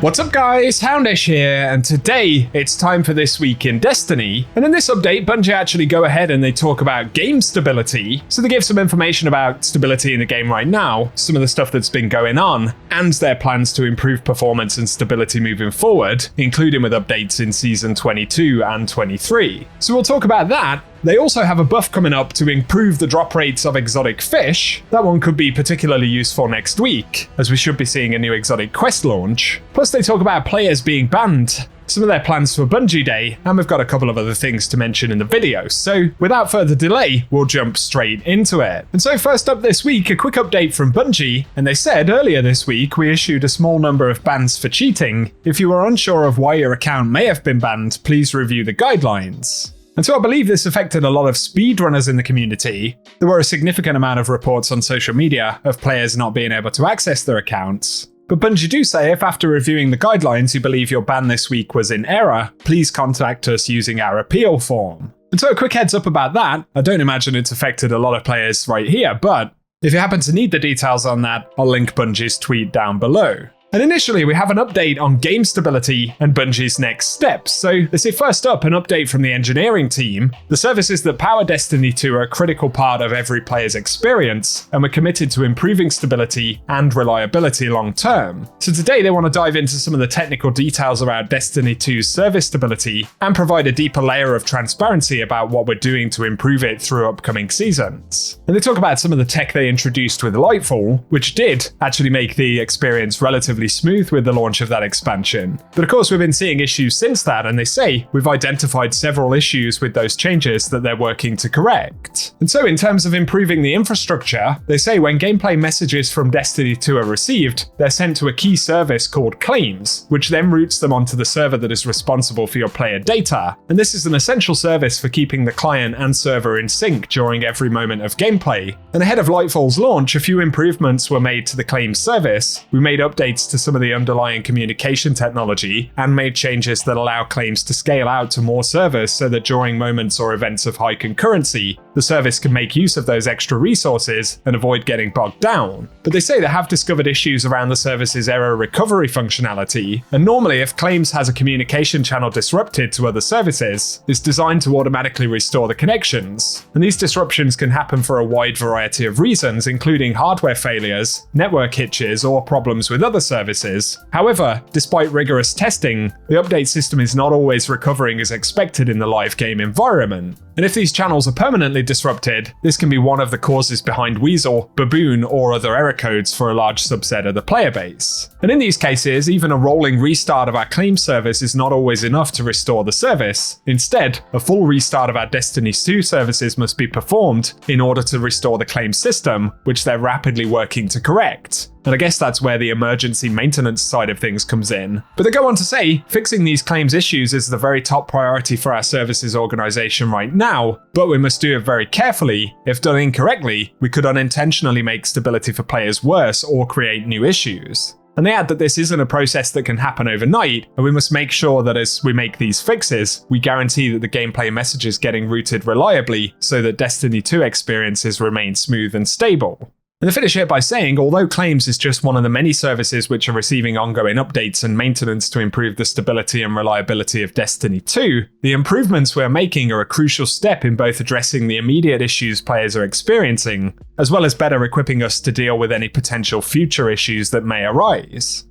What's up guys, Houndish here, and today it's time for This Week in Destiny. And in this update, Bungie actually go ahead and they talk about game stability. So they give some information about stability in the game right now, some of the stuff that's been going on, and their plans to improve performance and stability moving forward, including with updates in Season 22 and 23. So we'll talk about that. They also have a buff coming up to improve the drop rates of exotic fish. That one could be particularly useful next week, as we should be seeing a new exotic quest launch. Plus they talk about players being banned, some of their plans for Bungie Day, and we've got a couple of other things to mention in the video. So without further delay, we'll jump straight into it. And so first up this week, a quick update from Bungie, and they said earlier this week we issued a small number of bans for cheating. If you are unsure of why your account may have been banned, please review the guidelines. And so I believe this affected a lot of speedrunners in the community. There were a significant amount of reports on social media of players not being able to access their accounts. But Bungie do say if after reviewing the guidelines you believe your ban this week was in error, please contact us using our appeal form. And so a quick heads up about that, I don't imagine it's affected a lot of players right here, but if you happen to need the details on that, I'll link Bungie's tweet down below. And initially, we have an update on game stability and Bungie's next steps. So they say first up, an update from the engineering team. The services that power Destiny 2 are a critical part of every player's experience, and we're committed to improving stability and reliability long term. So today they want to dive into some of the technical details around Destiny 2's service stability and provide a deeper layer of transparency about what we're doing to improve it through upcoming seasons. And they talk about some of the tech they introduced with LIGHTFALL, which did actually make the experience relatively smooth with the launch of that expansion. But of course we've been seeing issues since that, and they say we've identified several issues with those changes that they're working to correct. And so in terms of improving the infrastructure, they say when gameplay messages from Destiny 2 are received, they're sent to a key service called Claims, which then routes them onto the server that is responsible for your player data. And this is an essential service for keeping the client and server in sync during every moment of gameplay. And ahead of LIGHTFALL's launch, a few improvements were made to the Claims service. We made updates to some of the underlying communication technology and made changes that allow Claims to scale out to more servers so that during moments or events of high concurrency, the service can make use of those extra resources and avoid getting bogged down. But they say they have discovered issues around the service's error recovery functionality, and normally if Claims has a communication channel disrupted to other services, it's designed to automatically restore the connections. And these disruptions can happen for a wide variety of reasons, including hardware failures, network hitches, or problems with other services. However, despite rigorous testing, the update system is not always recovering as expected in the live game environment. And if these channels are permanently disrupted, this can be one of the causes behind Weasel, Baboon, or other error codes for a large subset of the player base. And in these cases, even a rolling restart of our Claim service is not always enough to restore the service. Instead, a full restart of our Destiny 2 services must be performed in order to restore the Claim system, which they're rapidly working to correct. And I guess that's where the emergency maintenance side of things comes in. But they go on to say, fixing these Claims issues is the very top priority for our services organization right now, but we must do it very carefully. If done incorrectly, we could unintentionally make stability for players worse or create new issues. And they add that this isn't a process that can happen overnight, and we must make sure that as we make these fixes, we guarantee that the gameplay message is getting routed reliably so that Destiny 2 experiences remain smooth and stable. And they finish here by saying, although Claims is just one of the many services which are receiving ongoing updates and maintenance to improve the stability and reliability of Destiny 2, the improvements we're making are a crucial step in both addressing the immediate issues players are experiencing, as well as better equipping us to deal with any potential future issues that may arise.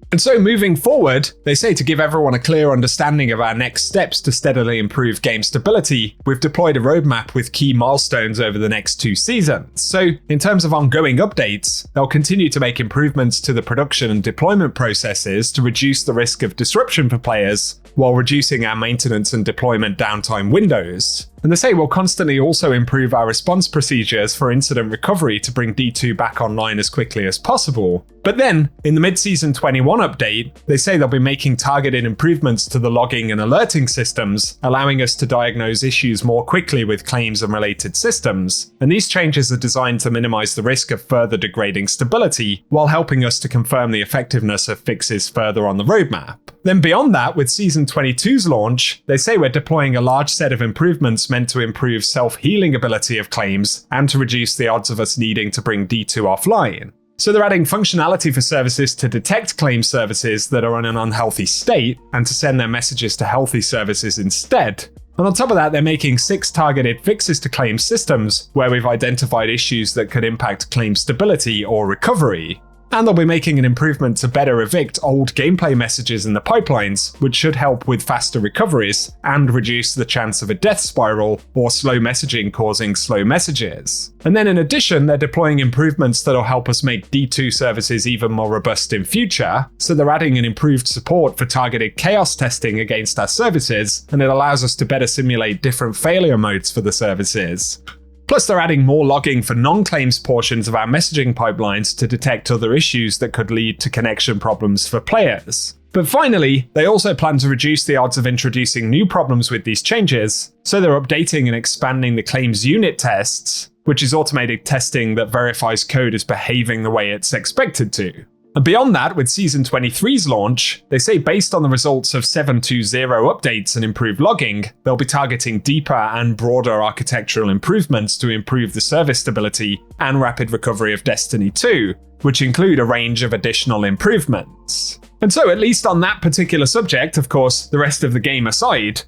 And so moving forward, they say to give everyone a clear understanding of our next steps to steadily improve game stability, we've deployed a roadmap with key milestones over the next 2 seasons. So in terms of ongoing updates, they'll continue to make improvements to the production and deployment processes to reduce the risk of disruption for players, while reducing our maintenance and deployment downtime windows. And they say we'll constantly also improve our response procedures for incident recovery to bring D2 back online as quickly as possible. But then, in the mid-season 21 update, they say they'll be making targeted improvements to the logging and alerting systems, allowing us to diagnose issues more quickly with Claims and related systems. And these changes are designed to minimize the risk of further degrading stability, while helping us to confirm the effectiveness of fixes further on the roadmap. Then beyond that, with Season 22's launch, they say we're deploying a large set of improvements meant to improve self-healing ability of Claims and to reduce the odds of us needing to bring D2 offline. So they're adding functionality for services to detect claim services that are in an unhealthy state and to send their messages to healthy services instead. And on top of that, they're making 6 targeted fixes to claim systems where we've identified issues that could impact claim stability or recovery. And they'll be making an improvement to better evict old gameplay messages in the pipelines, which should help with faster recoveries and reduce the chance of a death spiral or slow messaging causing slow messages. And then in addition, they're deploying improvements that'll help us make D2 services even more robust in future. So they're adding an improved support for targeted chaos testing against our services, and it allows us to better simulate different failure modes for the services. Plus, they're adding more logging for non-claims portions of our messaging pipelines to detect other issues that could lead to connection problems for players. But finally, they also plan to reduce the odds of introducing new problems with these changes, so they're updating and expanding the claims unit tests, which is automated testing that verifies code is behaving the way it's expected to. And beyond that, with Season 23's launch, they say based on the results of 7.20 updates and improved logging, they'll be targeting deeper and broader architectural improvements to improve the service stability and rapid recovery of Destiny 2, which include a range of additional improvements. And so, at least on that particular subject, of course, the rest of the game aside,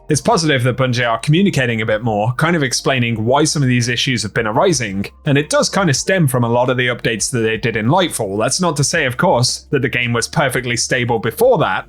it's positive that Bungie are communicating a bit more, kind of explaining why some of these issues have been arising, and it does kind of stem from a lot of the updates that they did in LIGHTFALL. That's not to say, of course, that the game was perfectly stable before that,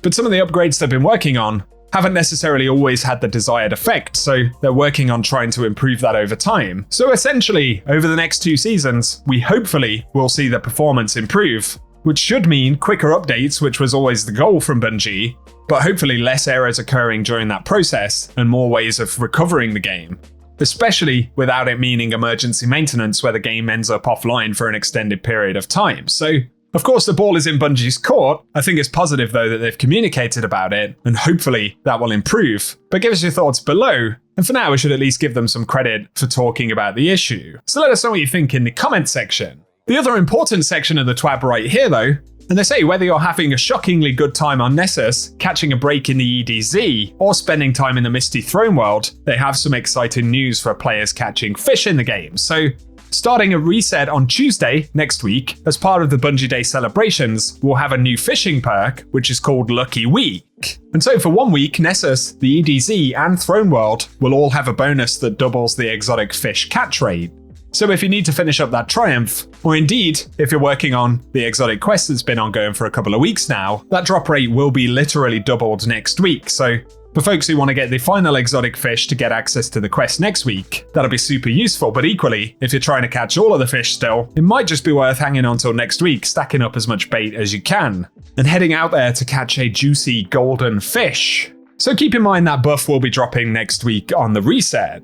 but some of the upgrades they've been working on haven't necessarily always had the desired effect, so they're working on trying to improve that over time. So essentially, over the next 2 seasons, we hopefully will see the performance improve, which should mean quicker updates, which was always the goal from Bungie, but hopefully less errors occurring during that process and more ways of recovering the game, especially without it meaning emergency maintenance where the game ends up offline for an extended period of time. So, of course, the ball is in Bungie's court. I think it's positive, though, that they've communicated about it, and hopefully that will improve. But give us your thoughts below, and for now, we should at least give them some credit for talking about the issue. So let us know what you think in the comment section. The other important section of the TWAB right here, though, and they say whether you're having a shockingly good time on Nessus, catching a break in the EDZ, or spending time in the Misty Throne world, they have some exciting news for players catching fish in the game. So, starting a reset on Tuesday next week, as part of the Bungie Day celebrations, we'll have a new fishing perk, which is called Lucky Week. And so for 1 week, Nessus, the EDZ, and Throne World will all have a bonus that doubles the exotic fish catch rate. So if you need to finish up that triumph, or indeed, if you're working on the exotic quest that's been ongoing for a couple of weeks now, that drop rate will be literally doubled next week. So for folks who want to get the final exotic fish to get access to the quest next week, that'll be super useful. But equally, if you're trying to catch all of the fish still, it might just be worth hanging on till next week, stacking up as much bait as you can, and heading out there to catch a juicy golden fish. So keep in mind that buff will be dropping next week on the reset.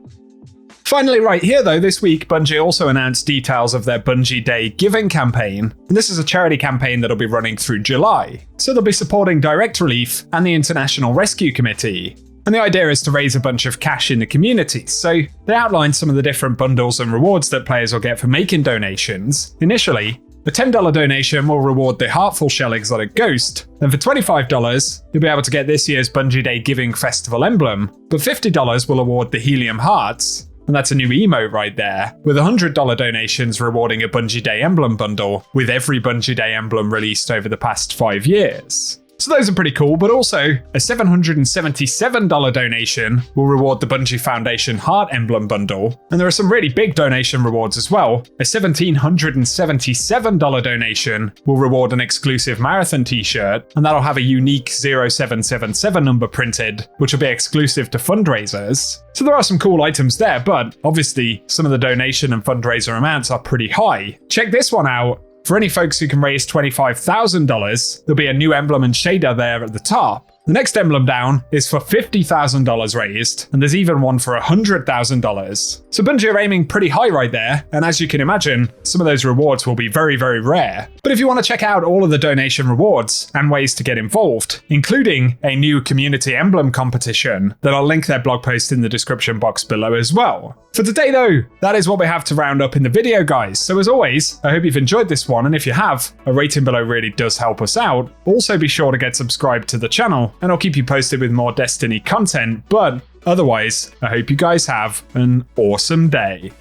Finally, right here though, this week Bungie also announced details of their Bungie Day giving campaign, and this is a charity campaign that'll be running through July. So they'll be supporting Direct Relief and the International Rescue Committee. And the idea is to raise a bunch of cash in the community. So they outlined some of the different bundles and rewards that players will get for making donations. Initially, the $10 donation will reward the Heartful Shell Exotic Ghost, and for $25, you'll be able to get this year's Bungie Day Giving Festival emblem, but $50 will award the Helium Hearts. And that's a new emote right there, with $100 donations rewarding a Bungie Day emblem bundle, with every Bungie Day emblem released over the past 5 years. So those are pretty cool, but also a $777 donation will reward the Bungie Foundation Heart Emblem Bundle, and there are some really big donation rewards as well. A $1,777 donation will reward an exclusive Marathon t-shirt, and that'll have a unique 0777 number printed, which will be exclusive to fundraisers. So there are some cool items there, but obviously some of the donation and fundraiser amounts are pretty high. Check this one out. For any folks who can raise $25,000, there'll be a new emblem and shader there at the top. The next emblem down is for $50,000 raised, and there's even one for $100,000. So Bungie are aiming pretty high right there, and as you can imagine, some of those rewards will be very, very rare. But if you want to check out all of the donation rewards and ways to get involved, including a new community emblem competition, then I'll link their blog post in the description box below as well. For today though, that is what we have to round up in the video, guys. So as always, I hope you've enjoyed this one, and if you have, a rating below really does help us out. Also be sure to get subscribed to the channel, and I'll keep you posted with more Destiny content, but otherwise, I hope you guys have an awesome day.